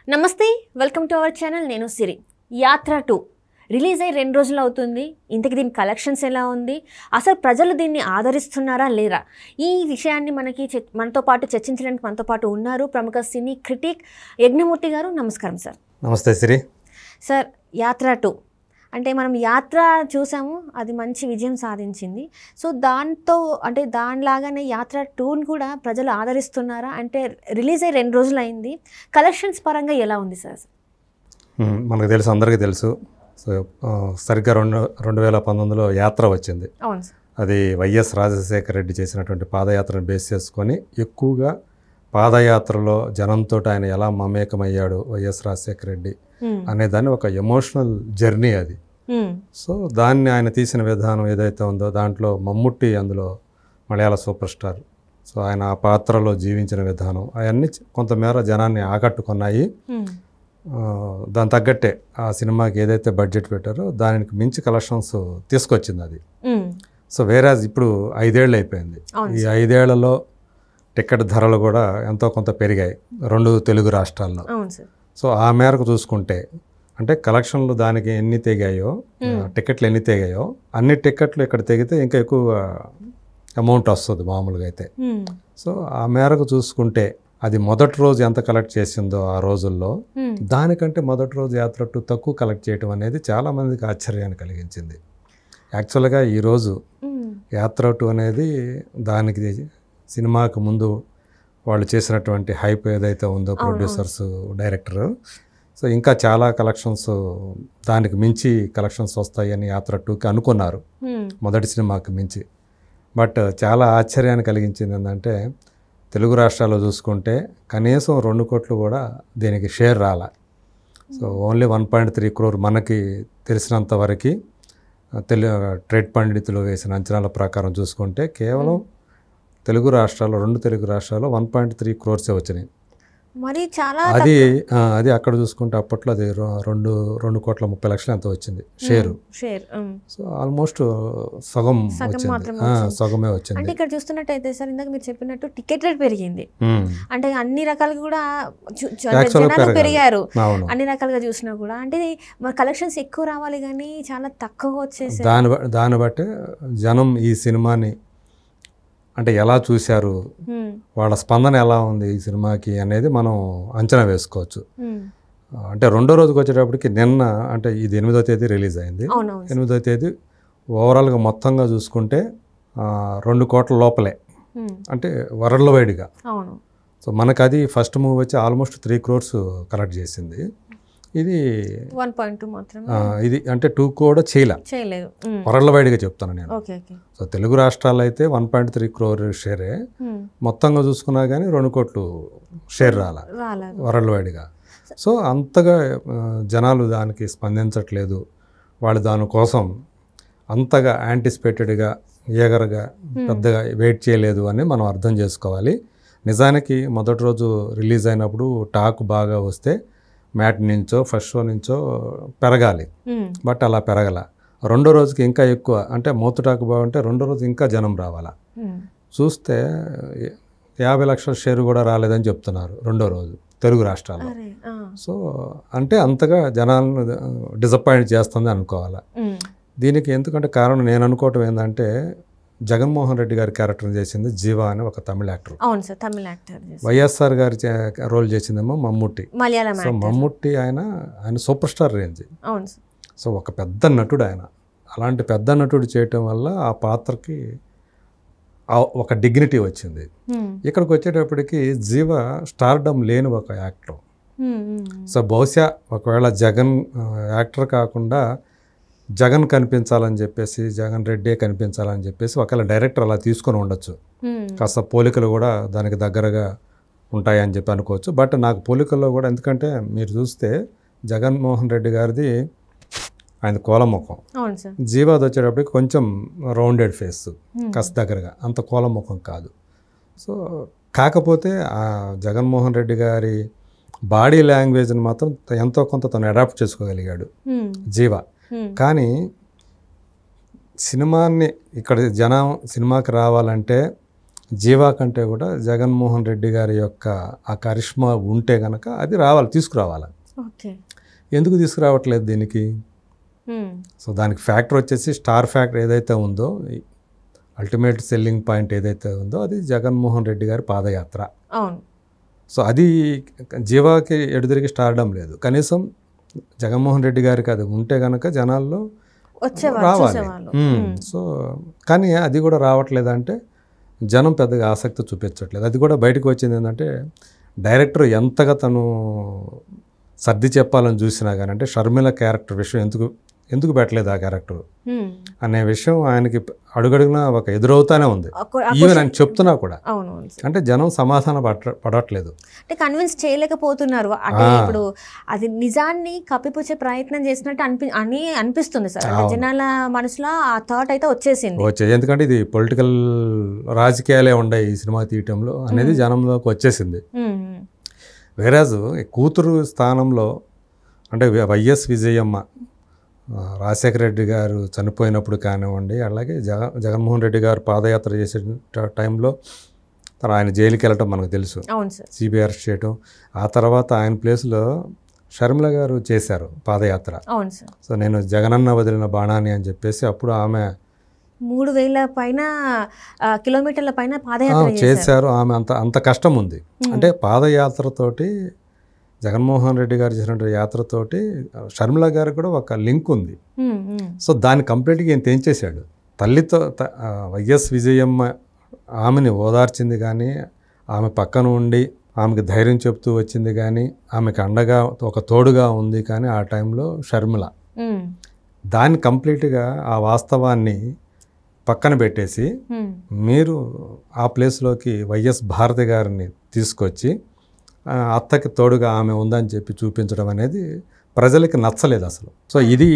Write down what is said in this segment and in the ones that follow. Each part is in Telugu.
నమస్తే, వెల్కమ్ టు అవర్ ఛానల్. నేను సిరి. యాత్ర 2 రిలీజ్ అయ్యి 2 రోజులు అవుతుంది. ఇంతకీ దీని కలెక్షన్స్ ఎలా ఉంది, అసలు ప్రజలు దీన్ని ఆదరిస్తున్నారా లేరా, ఈ విషయాన్ని మనతో పాటు చర్చించడానికి మనతో పాటు ఉన్నారు ప్రముఖ సినీ క్రిటిక్ యజ్ఞమూర్తి గారు. నమస్కారం సార్. నమస్తే సిరి. సార్, యాత్ర 2 అంటే మనం యాత్ర చూసాము, అది మంచి విజయం సాధించింది. సో దానిలాగానే యాత్ర 2ని కూడా ప్రజలు ఆదరిస్తున్నారా? అంటే రిలీజ్ అయ్యి 2 రోజులు అయింది, కలెక్షన్స్ పరంగా ఎలా ఉంది సార్? మనకు తెలుసు, అందరికీ తెలుసు. సో సరిగ్గా 2019లో యాత్ర వచ్చింది. అవును సార్. అది వైఎస్ రాజశేఖర రెడ్డి చేసినటువంటి పాదయాత్రను బేస్ చేసుకొని ఎక్కువగా పాదయాత్రలో జనంతో ఆయన ఎలా మమేకమయ్యాడు వైఎస్ రాజశేఖర రెడ్డి అనే దాన్ని ఒక ఎమోషనల్ జర్నీ అది. సో దాన్ని ఆయన తీసిన విధానం ఏదైతే ఉందో దాంట్లో మమ్ముట్టి అందులో మలయాళ సూపర్ స్టార్. సో ఆయన ఆ పాత్రలో జీవించిన విధానం అవన్నీ కొంతమేర జనాన్ని ఆకట్టుకున్నాయి. దాని తగ్గట్టే ఆ సినిమాకి ఏదైతే బడ్జెట్ పెట్టారో దానికి మించి కలెక్షన్స్ తీసుకొచ్చింది అది. సో వేరేజ్ ఇప్పుడు 5 ఏళ్ళు అయిపోయింది. ఈ 5 ఏళ్లలో టికెట్ ధరలు కూడా ఎంతో కొంత పెరిగాయి 2 తెలుగు రాష్ట్రాల్లో. సో ఆ మేరకు చూసుకుంటే అంటే కలెక్షన్లు దానికి ఎన్ని తెగాయో, టికెట్లు ఎన్ని తెగాయో అన్ని టికెట్లు ఇక్కడ తెగితే ఇంకా ఎక్కువ అమౌంట్ వస్తుంది మామూలుగా అయితే. సో ఆ మేరకు చూసుకుంటే అది మొదటి రోజు ఎంత కలెక్ట్ చేసిందో ఆ రోజుల్లో దానికంటే మొదటి రోజు యాత్ర 2 తక్కువ కలెక్ట్ చేయడం అనేది చాలామందికి ఆశ్చర్యాన్ని కలిగించింది. యాక్చువల్గా ఈరోజు యాత్ర 2 అనేది దానికి సినిమాకు ముందు వాళ్ళు చేసినటువంటి హైప్ ఏదైతే ఉందో ప్రొడ్యూసర్స్, డైరెక్టర్, సో ఇంకా చాలా కలెక్షన్స్ దానికి మించి కలెక్షన్స్ వస్తాయని యాత్ర 2కి అనుకున్నారు మొదటి సినిమాకి మించి. బట్ చాలా ఆశ్చర్యాన్ని కలిగించింది ఏంటంటే తెలుగు రాష్ట్రాల్లో చూసుకుంటే కనీసం 2 కోట్లు కూడా దీనికి షేర్ రాలే. సో ఓన్లీ 1.3 crore మనకి తెలిసినంత వరకు ట్రేడ్ పండితులు వేసిన అంచనాల ప్రకారం చూసుకుంటే కేవలం 2 తెలుగు రాష్ట్రాల్లో 1.3 crores వచ్చినాయి. మరి చాలా అది అక్కడ చూసుకుంటే అప్పట్లో అది 2 కోట్ల 30 లక్షలు ఎంత వచ్చింది షేరు. సో ఆల్మోస్ట్ సగం వచ్చింది, సగమే వచ్చింది. అంటే ఇక్కడ చూస్తున్నట్టయితే సార్, ఇందాక మీరు చెప్పినట్టు టికెట్ రేట్ పెరిగింది, అంటే అన్ని రకాలుగా కూడా జనాలు పెరిగారు. అన్ని రకాలుగా చూసినా కూడా అంటే మరి కలెక్షన్స్ ఎక్కువ రావాలి కానీ చాలా తక్కువ వచ్చేసి దాన్ని బట్టి జనం ఈ సినిమాని అంటే ఎలా చూశారు, వాళ్ళ స్పందన ఎలా ఉంది ఈ సినిమాకి అనేది మనం అంచనా వేసుకోవచ్చు. అంటే 2వ రోజుకి వచ్చేటప్పటికి నిన్న అంటే ఇది 8వ తేదీ రిలీజ్ అయింది. 8వ తేదీ ఓవరాల్గా మొత్తంగా చూసుకుంటే 2 కోట్ల లోపలే, అంటే వరల్డ్ వైడ్గా. సో మనకు అది ఫస్ట్ మూవీ వచ్చి ఆల్మోస్ట్ 3 crores కలెక్ట్ చేసింది. ఇది 1.2 మాత్రమే. ఇది అంటే 2 కూడా చేయలేదు, వరల్డ్ వైడ్గా చెప్తాను నేను. సో తెలుగు రాష్ట్రాల్లో అయితే 1.3 crore షేరే, మొత్తంగా చూసుకున్నా కానీ 2 కోట్లు షేర్ రాలే వరల్డ్ వైడ్గా. సో అంతగా జనాలు దానికి స్పందించట్లేదు, వాళ్ళు దానికోసం అంతగా యాంటిసిపేటెడ్గా ఈగర్గా పెద్దగా వెయిట్ చేయలేదు అని మనం అర్థం చేసుకోవాలి. నిజానికి మొదటి రోజు రిలీజ్ అయినప్పుడు టాక్ బాగా వస్తే మ్యాట్ నుంచో ఫస్ట్ షో నుంచో పెరగాలి, బట్ అలా పెరగల. 2వ రోజుకి ఇంకా ఎక్కువ, అంటే మూతటాకు బాగుంటే 2వ రోజు ఇంకా జనం రావాలా. చూస్తే 50 లక్షల షేర్ కూడా రాలేదని చెప్తున్నారు 2వ రోజు తెలుగు రాష్ట్రాల్లో. సో అంటే అంతగా జనాలను డిసప్పాయింట్ చేస్తుంది అనుకోవాలా. దీనికి ఎందుకంటే కారణం నేను అనుకోవటం ఏంటంటే జగన్మోహన్ రెడ్డి గారి క్యారెక్టర్ చేసింది జీవా అని ఒక తమిళ యాక్టర్. వైఎస్ఆర్ గారి రోల్ చేసిందేమో మమ్ముట్టి. సో మమ్ముట్టి ఆయన సూపర్ స్టార్ రేంజ్. సో ఒక పెద్ద నటుడు ఆయన. అలాంటి పెద్ద నటుడు చేయటం వల్ల ఆ పాత్రకి ఒక డిగ్నిటీ వచ్చింది. ఇక్కడికి వచ్చేటప్పటికి జీవా స్టార్డమ్ లేని ఒక యాక్టర్. సో బహుశా ఒకవేళ జగన్ యాక్టర్ కాకుండా జగన్ కనిపించాలని చెప్పేసి, జగన్ రెడ్డే కనిపించాలని చెప్పేసి ఒకవేళ డైరెక్టర్ అలా తీసుకొని ఉండొచ్చు. కాస్త పోలికలు కూడా దానికి దగ్గరగా ఉంటాయని చెప్పి అనుకోవచ్చు. బట్ నాకు పోలికల్లో కూడా, ఎందుకంటే మీరు చూస్తే జగన్మోహన్ రెడ్డి గారిది ఆయన కోలముఖం, జీవాది వచ్చేటప్పటికి కొంచెం రౌండెడ్ ఫేస్, కాస్త దగ్గరగా, అంత కోలముఖం కాదు. సో కాకపోతే ఆ జగన్మోహన్ రెడ్డి గారి బాడీ లాంగ్వేజ్ని మాత్రం ఎంతో కొంత తను అడాప్ట్ చేసుకోగలిగాడు జీవా. కానీ సినిమాని ఇక్కడ జనం సినిమాకి రావాలంటే జీవా కంటే కూడా జగన్మోహన్ రెడ్డి గారి యొక్క ఆ కరిష్మా ఉంటే కనుక అది రావాలి, తీసుకురావాలి. ఎందుకు తీసుకురావట్లేదు దీనికి? సో దానికి ఫ్యాక్టర్ వచ్చేసి స్టార్ ఫ్యాక్టర్ ఏదైతే ఉందో, అల్టిమేట్ సెల్లింగ్ పాయింట్ ఏదైతే ఉందో అది జగన్మోహన్ రెడ్డి గారి పాదయాత్ర. సో అది జీవాకి ఎడుదిరిగి స్టార్డం లేదు. కనీసం జగన్మోహన్ రెడ్డి గారికి అది ఉంటే కనుక జనాల్లో రావాలి. సో కానీ అది కూడా రావట్లేదంటే జనం పెద్దగా ఆసక్తి చూపించట్లేదు. అది కూడా బయటకు వచ్చింది ఏంటంటే డైరెక్టర్ ఎంతగా తను సర్ది చెప్పాలని చూసినా కానీ, అంటే షర్మిల క్యారెక్టర్ విషయం ఎందుకు పెట్టలేదు ఆ క్యారెక్టర్ అనే విషయం ఆయనకి అడుగడుగునా ఒక ఎదురవుతానే ఉంది. ఈవెన్ ఆయన చెప్తున్నా కూడా అంటే జనం సమాధానం పడట్లేదు, అంటే కన్విన్స్ చేయలేకపోతున్నారు. అంటే ఇప్పుడు అది నిజాన్ని కప్పిపుచ్చే ప్రయత్నం చేసినట్టు అనిపిస్తుంది సార్. జనాల మనసులో ఆ థాట్ అయితే వచ్చేసింది. ఎందుకంటే ఇది పొలిటికల్ రాజకీయాలే ఉన్నాయి ఈ సినిమా తీయటంలో అనేది జనంలోకి వచ్చేసింది. వేరాజ్ కూతురు స్థానంలో అంటే వైఎస్ విజయమ్మ రాజశేఖర రెడ్డి గారు చనిపోయినప్పుడు కానివ్వండి, అలాగే జగన్మోహన్ రెడ్డి గారు పాదయాత్ర చేసే టైంలో ఆయన జైలుకి వెళ్ళటం మనకు తెలుసు, సిబిఐ అరెస్ట్ చేయటం. ఆ తర్వాత ఆయన ప్లేస్లో షర్మిల గారు చేశారు పాదయాత్ర. సో నేను జగనన్న వదిలిన బాణాన్ని అని చెప్పేసి అప్పుడు ఆమె 3000 పైన కిలోమీటర్ల పైన పాదయాత్ర చేశారు. ఆమె అంత కష్టం ఉంది. అంటే పాదయాత్రతోటి జగన్మోహన్ రెడ్డి గారు చేసిన యాత్రతోటి షర్మిల గారికి కూడా ఒక లింక్ ఉంది. సో దాన్ని కంప్లీట్గా ఈయన తెంచేశాడు. తల్లితో వైఎస్ విజయమ్మ ఆమెని ఓదార్చింది కానీ, ఆమె పక్కన ఉండి ఆమెకు ధైర్యం చెప్తూ వచ్చింది కానీ, ఆమెకు అండగా ఒక తోడుగా ఉంది కానీ ఆ టైంలో షర్మిల. దాన్ని కంప్లీట్గా ఆ వాస్తవాన్ని పక్కన పెట్టేసి మీరు ఆ ప్లేస్లోకి వైఎస్ భారతి గారిని తీసుకొచ్చి అత్తకి తోడుగా ఆమె ఉందని చెప్పి చూపించడం అనేది ప్రజలకి నచ్చలేదు అసలు. సో ఇది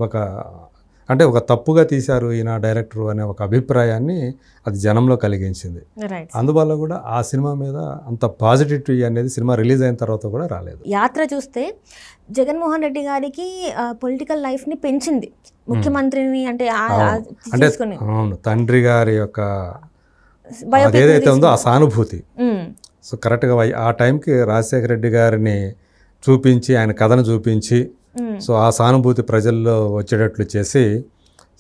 ఒక తప్పుగా తీశారు ఈయన డైరెక్టర్ అనే ఒక అభిప్రాయాన్ని అది జనంలో కలిగించింది. అందువల్ల కూడా ఆ సినిమా మీద అంత పాజిటివిటీ అనేది సినిమా రిలీజ్ అయిన తర్వాత కూడా రాలేదు. యాత్ర చూస్తే జగన్మోహన్ రెడ్డి గారికి పొలిటికల్ లైఫ్ని పెంచింది. ముఖ్యమంత్రిని అంటే అవును, తండ్రి గారి యొక్క ఏదైతే ఉందో ఆ సానుభూతి. సో కరెక్ట్గా ఆ టైంకి రాజశేఖర రెడ్డి గారిని చూపించి, ఆయన కథను చూపించి, సో ఆ సానుభూతి ప్రజల్లో వచ్చేటట్లు చేసి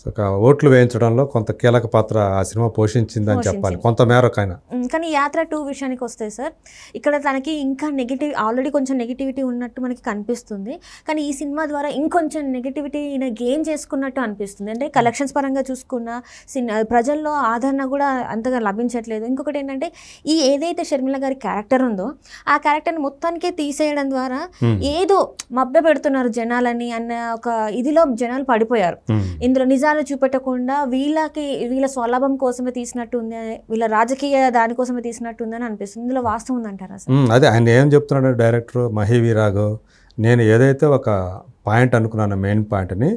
ఒక ఓట్లు వేయించడంలో కొంత కీలక పాత్ర ఆ సినిమా పోషించిందని చెప్పాలి కొంత మేరకైనా. కానీ యాత్ర 2 విషయానికి వస్తే సార్, ఇక్కడ తనకి ఇంకా ఆల్రెడీ కొంచెం నెగిటివిటీ ఉన్నట్టు మనకి కనిపిస్తుంది. కానీ ఈ సినిమా ద్వారా ఇంకొంచెం నెగిటివిటీ గెయిన్ చేసుకున్నట్టు అనిపిస్తుంది. అంటే కలెక్షన్స్ పరంగా చూసుకున్న ప్రజల్లో ఆదరణ కూడా అంతగా లభించట్లేదు. ఇంకొకటి ఏంటంటే ఈ ఏదైతే షర్మిల గారి క్యారెక్టర్ ఉందో ఆ క్యారెక్టర్ని మొత్తానికే తీసేయడం ద్వారా ఏదో మభ్య పెడుతున్నారు జనాలని అన్న ఒక ఇదిలో జనాలు పడిపోయారు. ఇందులో నిజాలు చూపెట్టకుండా వీళ్ళ స్వలాభం కోసమే తీసినట్టు ఉంది, వీళ్ళ రాజకీయ దానికోసమే తీసినట్టు ఉందని అనిపిస్తుంది. ఇందులో వాస్తవం ఉందంటారా సార్? అదే ఆయన ఏం చెప్తున్నాడు డైరెక్టర్ మహేవి రాఘవ్, నేను ఏదైతే ఒక పాయింట్ అనుకున్నాను మెయిన్ పాయింట్ని,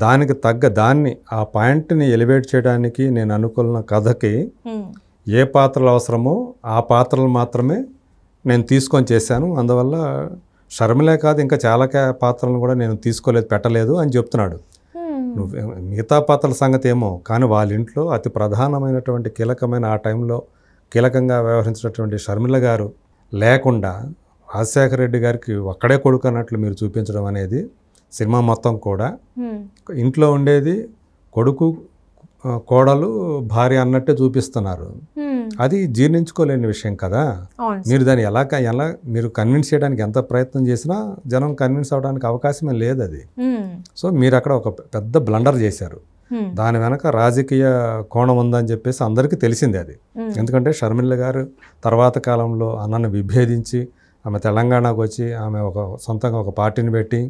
దానికి దాన్ని ఆ పాయింట్ని ఎలివేట్ చేయడానికి నేను అనుకున్న కథకి ఏ పాత్రలు అవసరమో ఆ పాత్రలు మాత్రమే నేను తీసుకొని చేశాను. అందువల్ల షర్మిలే కాదు ఇంకా చాలా పాత్రలను కూడా నేను పెట్టలేదు అని చెప్తున్నాడు. మిగతా పాత్రల సంగతి ఏమో కానీ వాళ్ళ ఇంట్లో అతి ప్రధానమైనటువంటి కీలకమైన ఆ టైంలో కీలకంగా వ్యవహరించినటువంటి షర్మిల గారు లేకుండా రాజశేఖర రెడ్డి గారికి ఒక్కడే కొడుకు అన్నట్లు మీరు చూపించడం అనేది సినిమా మొత్తం కూడా ఇంట్లో ఉండేది కొడుకు, కోడలు, భార్య అన్నట్టే చూపిస్తున్నారు. అది జీర్ణించుకోలేని విషయం కదా. మీరు దాన్ని ఎలా మీరు కన్విన్స్ చేయడానికి ఎంత ప్రయత్నం చేసినా జనం కన్విన్స్ అవడానికి అవకాశమే లేదు అది. సో మీరు అక్కడ ఒక పెద్ద బ్లండర్ చేశారు. దాని వెనక రాజకీయ కోణం ఉందని చెప్పేసి అందరికీ తెలిసింది అది. ఎందుకంటే షర్మిల గారు తర్వాత కాలంలో అన్నను విభేదించి ఆమె తెలంగాణకు వచ్చి ఆమె సొంతంగా ఒక పార్టీని పెట్టి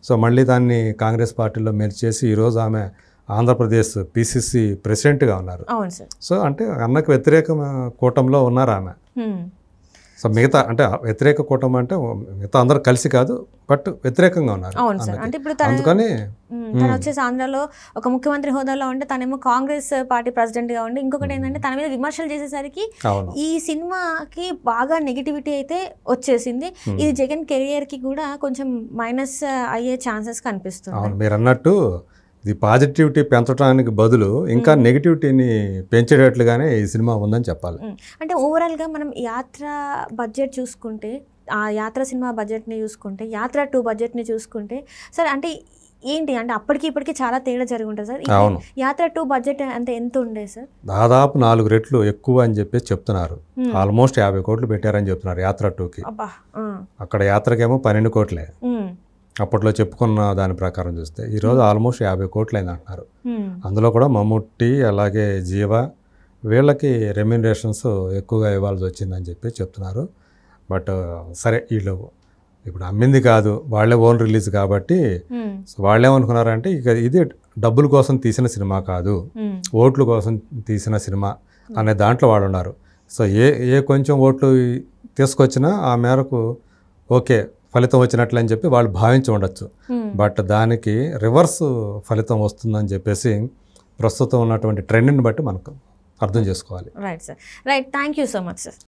సో మళ్ళీ దాన్ని కాంగ్రెస్ పార్టీలో మెర్చేసి ఈరోజు ఆమె ఆంధ్రప్రదేశ్ పిసిసి ప్రెసిడెంట్గా ఉన్నారు. సో అంటే అన్నకు వ్యతిరేక కూటమిలో ఉన్నారు ఆమె. సో మిగతా అంటే వ్యతిరేక కూటమి అంటే మిగతా అందరూ కలిసి కాదు, బట్ వ్యతిరేకంగా ఉన్నారు. అందుకని తను వచ్చేసి ఆంధ్రాలో ఒక ముఖ్యమంత్రి హోదాలో ఉంటే తనేమో కాంగ్రెస్ పార్టీ ప్రెసిడెంట్గా ఉండి, ఇంకొకటి ఏంటంటే తన మీద విమర్శలు చేసేసరికి ఈ సినిమాకి బాగా నెగిటివిటీ అయితే వచ్చేసింది. ఇది జగన్ కెరియర్కి కూడా కొంచెం మైనస్ అయ్యే ఛాన్సెస్ కనిపిస్తుంది. మీరు అన్నట్టు ఇది పాజిటివిటీ పెంచడానికి బదులు ఇంకా నెగిటివిటీని పెంచేటట్లుగానే ఈ సినిమా ఉందని చెప్పాలి. అంటే ఓవరాల్గా మనం యాత్ర బడ్జెట్ చూసుకుంటే, ఆ యాత్ర సినిమా బడ్జెట్ని చూసుకుంటే, యాత్ర 2 బడ్జెట్ని చూసుకుంటే సార్, అంటే ఏంటి అంటే అప్పటికి ఇప్పటికి చాలా తేడా జరిగి ఉంటుంది సార్. అవును, యాత్ర 2 బడ్జెట్ అంటే ఎంత ఉండే సార్? దాదాపు 4 రెట్లు ఎక్కువ అని చెప్పేసి చెప్తున్నారు. ఆల్మోస్ట్ 50 కోట్లు పెట్టారని చెప్తున్నారు యాత్ర 2కి. అక్కడ యాత్రకేమో 12 కోట్లే అప్పట్లో చెప్పుకున్న దాని ప్రకారం చూస్తే. ఈరోజు ఆల్మోస్ట్ 50 కోట్లు అయింది అంటున్నారు. అందులో కూడా మమ్ముట్టి అలాగే జీవ వీళ్ళకి రెమ్యూనరేషన్స్ ఎక్కువగా ఇవ్వాల్సి వచ్చిందని చెప్పి చెప్తున్నారు. బట్ సరే, వీళ్ళు ఇప్పుడు అమ్మింది కాదు, వాళ్ళే ఓన్ రిలీజ్ కాబట్టి వాళ్ళు ఏమనుకున్నారంటే ఇక ఇది డబ్బుల కోసం తీసిన సినిమా కాదు, ఓట్ల కోసం తీసిన సినిమా అనే దాంట్లో వాళ్ళు ఉన్నారు. సో ఏ కొంచెం ఓట్లు తీసుకొచ్చినా ఆ మేరకు ఓకే ఫలితం వచ్చినట్లు అని చెప్పి వాళ్ళు భావించి ఉండొచ్చు. బట్ దానికి రివర్స్ ఫలితం వస్తుందని చెప్పేసి ప్రస్తుతం ఉన్నటువంటి ట్రెండ్ని బట్టి మనకు అర్థం చేసుకోవాలి. Right sir, right. Thank you so much sir.